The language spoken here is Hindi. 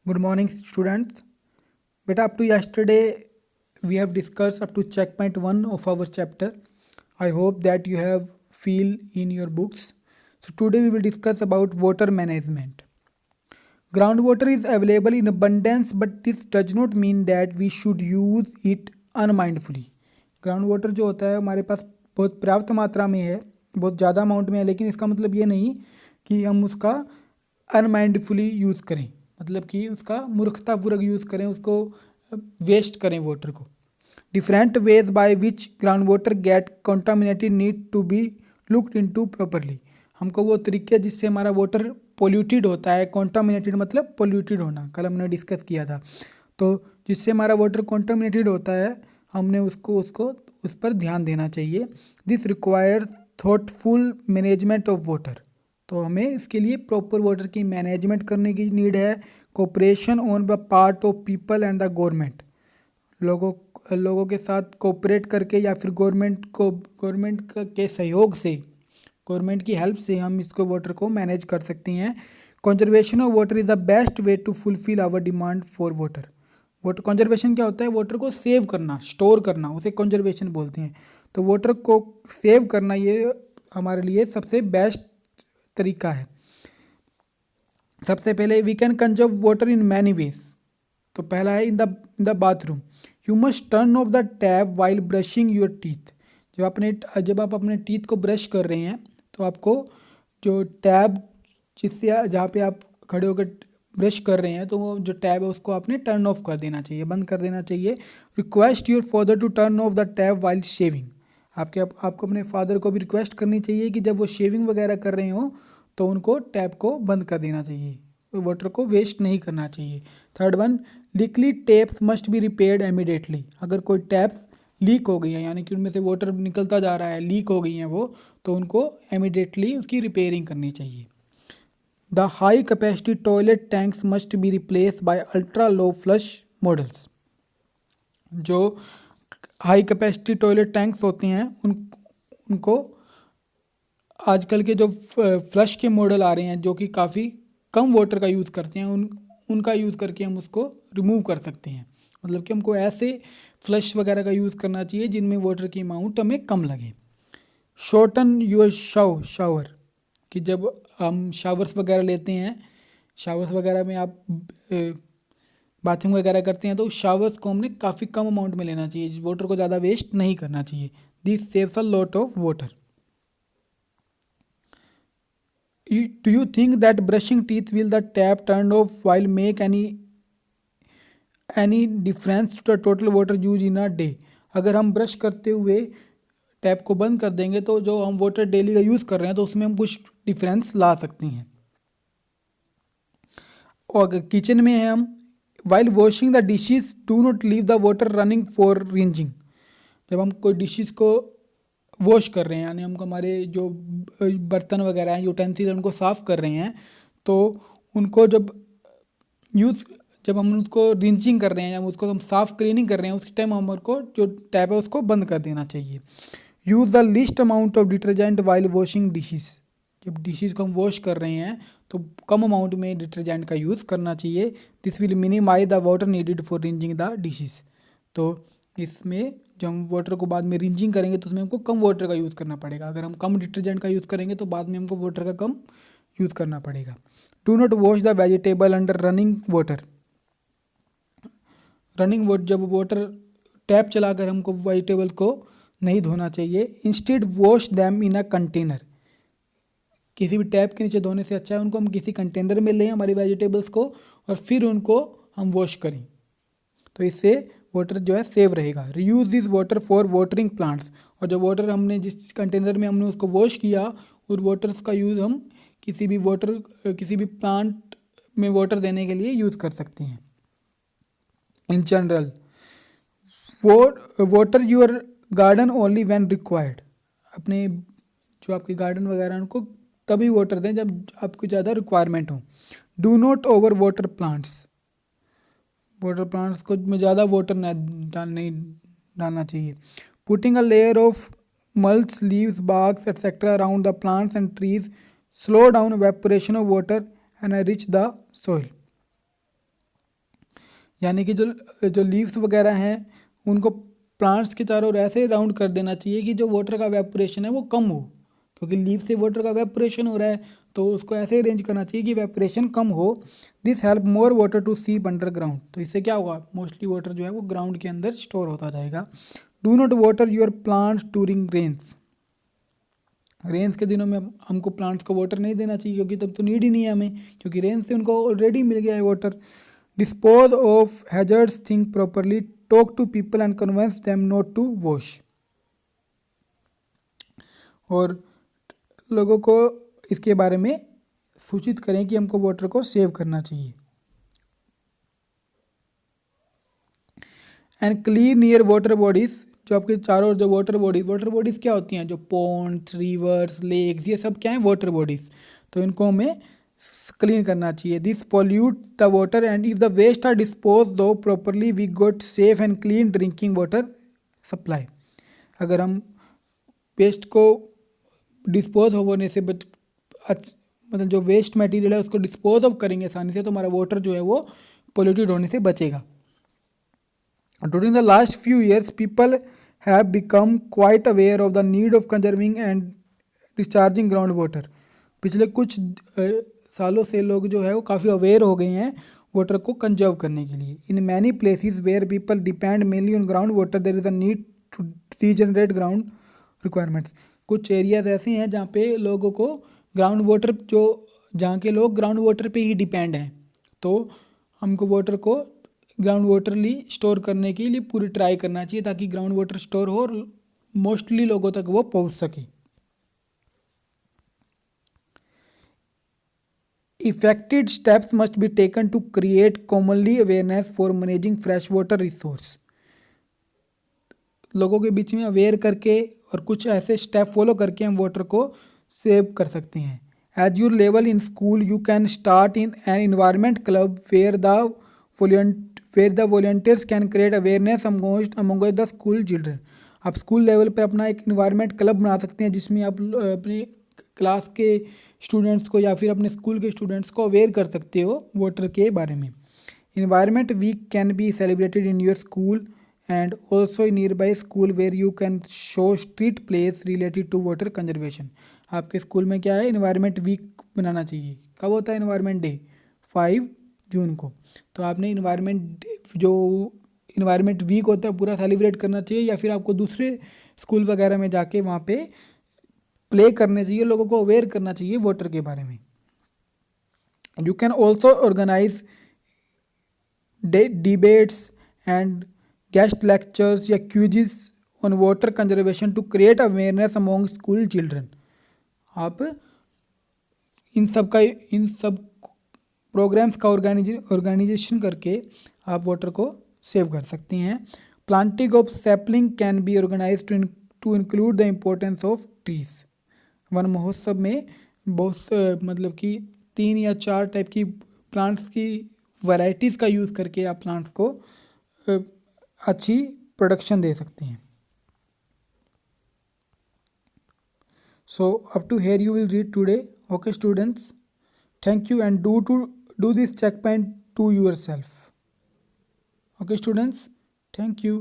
Good morning, students. Beta, up to yesterday, we have discussed up to checkpoint 1 of our chapter. I hope that you have feel in your books. So today we will discuss about water management. Groundwater is available in abundance, but this does not mean that we should use it unmindfully. Ground water जो होता है हमारे पास बहुत पर्याप्त मात्रा में है, बहुत ज़्यादा अमाउंट में है, लेकिन इसका मतलब ये नहीं कि हम उसका अनमाइंडफुली यूज़ करें, मतलब कि उसका मूर्खतापूर्वक यूज़ करें, उसको वेस्ट करें वाटर को. Different ways by which ground water get contaminated need to be looked into properly. हमको वो तरीके जिससे हमारा वाटर पोल्यूटेड होता है, कॉन्टामिनेटेड मतलब पोल्यूटेड होना, कल हमने डिस्कस किया था. तो जिससे हमारा वाटर कॉन्टामिनेटेड होता है, हमने उसको उस पर ध्यान देना चाहिए. This require thoughtful management of water. तो हमें इसके लिए प्रॉपर वाटर की मैनेजमेंट करने की नीड है. Cooperation on the part of people and the government. लोगों के साथ कोऑपरेट करके या फिर गवर्नमेंट के सहयोग से, गवर्नमेंट की हेल्प से हम इसको वाटर को मैनेज कर सकते हैं. Conservation of water is the best way to fulfil our demand for water. Water conservation क्या होता है? वाटर को सेव करना, स्टोर करना, उसे कंजर्वेशन बोलते हैं. तो वाटर को सेव करना ये हमारे लिए सबसे बेस्ट तरीका है. सबसे पहले we can conserve water in many ways. तो पहला है in the bathroom. You must turn off the tap while brushing your teeth. जब आप अपने टीथ को ब्रश कर रहे हैं तो आपको जो टैब जिससे जहाँ पे आप खड़े होकर ब्रश कर रहे हैं, तो वो जो टैब है उसको आपने टर्न ऑफ कर देना चाहिए, बंद कर देना चाहिए. Request your father to turn off the tap while shaving. आपको अपने फादर को भी रिक्वेस्ट करनी चाहिए कि जब वो शेविंग वगैरह कर रहे हो तो उनको टैप को बंद कर देना चाहिए, वाटर को वेस्ट नहीं करना चाहिए. Third one, leaky taps must be repaired immediately. अगर कोई टैप्स लीक हो गई है, यानी कि उनमें से वाटर निकलता जा रहा है, लीक हो गई हैं वो, तो उनको इमीडिएटली उसकी रिपेयरिंग करनी चाहिए. The high capacity toilet tanks must be replace by ultra low flush models. जो हाई कैपेसिटी टॉयलेट टैंक्स होते हैं उनको आजकल के जो फ्लश के मॉडल आ रहे हैं जो कि काफ़ी कम वाटर का यूज़ करते हैं, उनका यूज़ करके हम उसको रिमूव कर सकते हैं. मतलब कि हमको ऐसे फ्लश वगैरह का यूज़ करना चाहिए जिनमें वाटर की अमाउंट हमें कम लगे. Shorten your shower. कि जब हम शावर्स वगैरह लेते हैं, शावर्स वगैरह में आप बाथरूम वगैरह करते हैं, तो उस शावर्स को हमने काफ़ी कम अमाउंट में लेना चाहिए, वाटर को ज़्यादा वेस्ट नहीं करना चाहिए. This saves a lot of water. Do you think that brushing teeth will the tap turned off while make any difference to the total water use in a day? अगर हम ब्रश करते हुए टैप को बंद कर देंगे तो जो हम वाटर डेली का यूज़ कर रहे हैं तो उसमें हम कुछ डिफरेंस ला सकते हैं. और अगर किचन में है हम, while washing the dishes do not leave the water running for rinsing. जब हम कोई डिशेस को वॉश कर रहे हैं, यानी हमको हमारे जो बर्तन वगैरह हैं, यूटेंसिल्स उनको साफ़ कर रहे हैं, तो उनको जब हम उसको रिंचिंग कर रहे हैं या उसको हम साफ़ क्लीनिंग कर रहे हैं, उस टाइम हमको जो टैप है उसको बंद कर देना चाहिए. Use the least amount of detergent while washing dishes. जब डिशेस को हम वॉश कर रहे हैं तो कम अमाउंट में डिटर्जेंट का यूज़ करना चाहिए. This will minimise the water needed for rinsing the dishes. तो इसमें जब हम वाटर को बाद में रिंजिंग करेंगे तो उसमें हमको कम वाटर का यूज़ करना पड़ेगा. अगर हम कम डिटर्जेंट का यूज़ करेंगे तो बाद में हमको वाटर का कम यूज़ करना पड़ेगा. Do not wash the vegetable under running water. जब वाटर टैप चलाकर हमको वेजिटेबल को नहीं धोना चाहिए. Instead wash them in a container. किसी भी टैप के नीचे धोने से अच्छा है उनको हम किसी कंटेनर में लें हमारी वेजिटेबल्स को, और फिर उनको हम वॉश करें, तो इससे वाटर जो है सेव रहेगा. Reuse this water for watering plants. और जो वाटर हमने जिस कंटेनर में हमने उसको वॉश किया, उस वाटर्स का यूज़ हम किसी भी प्लांट में वाटर देने के लिए यूज़ कर सकते हैं. In general water your garden only when required. अपने जो आपके गार्डन वगैरह उनको तभी वाटर दें जब आपको ज़्यादा रिक्वायरमेंट हो. Do not over water plants. Water plants को में ज़्यादा वाटर नहीं डालना चाहिए. Putting a layer of mulch leaves bags etcetera around the plants and trees slow down evaporation of water and rich the soil. यानी कि जो लीव्स वगैरह हैं उनको प्लांट्स के चारों ओर ऐसे राउंड कर देना चाहिए कि जो वाटर का वेपोरेशन है वो कम हो, क्योंकि लीव से वाटर का वेपोरेशन हो रहा है, तो उसको ऐसे अरेंज करना चाहिए कि वेपोरेशन कम हो। This help more water to seep underground. तो इससे क्या होगा, मोस्टली वाटर जो है वो ग्राउंड के अंदर स्टोर होता जाएगा। Do not water your plants during rains. Rains के दिनों में हमको प्लांट्स को वाटर नहीं देना चाहिए, क्योंकि तब तो नीड ही नहीं है हमें, क्योंकि रेन से उनको ऑलरेडी मिल गया है water. Dispose of hazards think properly, talk to people and convince them not to wash. और लोगों को इसके बारे में सूचित करें कि हमको वाटर को सेव करना चाहिए। And clean near water bodies. जो आपके चारों ओर जो वाटर बॉडीज क्या होती हैं, जो पॉन्ड्स, रिवर्स, लेक्स, ये सब क्या है, वाटर बॉडीज। तो इनको हमें क्लीन करना चाहिए। This pollute the water and if the waste are dispose of properly we got safe and clean drinking water supply. अगर हम वेस्ट को डिस्पोज होने से मतलब जो वेस्ट मटेरियल है उसको डिस्पोज ऑफ करेंगे आसानी से, तो हमारा वाटर जो है वो पोल्यूटेड होने से बचेगा। During the last few years, people have become quite aware of the need of conserving and discharging groundwater. पिछले कुछ सालों से लोग जो है वो काफ़ी अवेयर हो गए हैं वाटर को कंजर्व करने के लिए। In many places where people depend mainly on ground water there is a need to regenerate ground requirements. कुछ एरियाज ऐसे हैं जहाँ पे लोगों को ग्राउंड वाटर जहाँ के लोग ग्राउंड वाटर पे ही डिपेंड हैं, तो हमको वाटर को ग्राउंड वाटरली स्टोर करने के लिए पूरी ट्राई करना चाहिए, ताकि ग्राउंड वाटर स्टोर हो और मोस्टली लोगों तक वो पहुंच सके। Effected steps must be taken to create commonly awareness for managing fresh water resource. लोगों के बीच में अवेयर करके और कुछ ऐसे स्टेप फॉलो करके हम वाटर को सेव कर सकते हैं। As your level in school you can start in an environment club where the volunteers can create awareness among the school children. आप स्कूल लेवल पर अपना एक इन्वायरमेंट क्लब बना सकते हैं, जिसमें आप अपने क्लास के स्टूडेंट्स को या फिर अपने स्कूल के स्टूडेंट्स को अवेयर कर सकते हो वाटर के बारे में। Environment week can be celebrated in your school and also in nearby school where you can show street place related to water conservation. आपके स्कूल में क्या है, इन्वायरमेंट वीक बनाना चाहिए। कब होता है इन्वायरमेंट डे? 5 जून को। तो आपने इन्वायरमेंट वीक होता है पूरा सेलिब्रेट करना चाहिए, या फिर आपको दूसरे स्कूल वगैरह में जाके वहाँ पे प्ले करने चाहिए, लोगों को अवेयर करना चाहिए वाटर के बारे में। You can also organise debates and guest lectures या quiz on water conservation to create awareness among school children. आप इन सब प्रोग्राम्स का ऑर्गेनाइजेशन करके आप वाटर को सेव कर सकते हैं। Planting of sapling can be organise to include the importance of trees. Van Mahotsav में बहुत मतलब कि 3 या 4 टाइप की प्लांट्स की वैरायटीज़ का यूज़ करके आप प्लांट्स को अच्छी प्रोडक्शन दे सकते हैं। So up to here you will read today. Okay students, thank you and do this checkpoint to yourself. Okay students, thank you.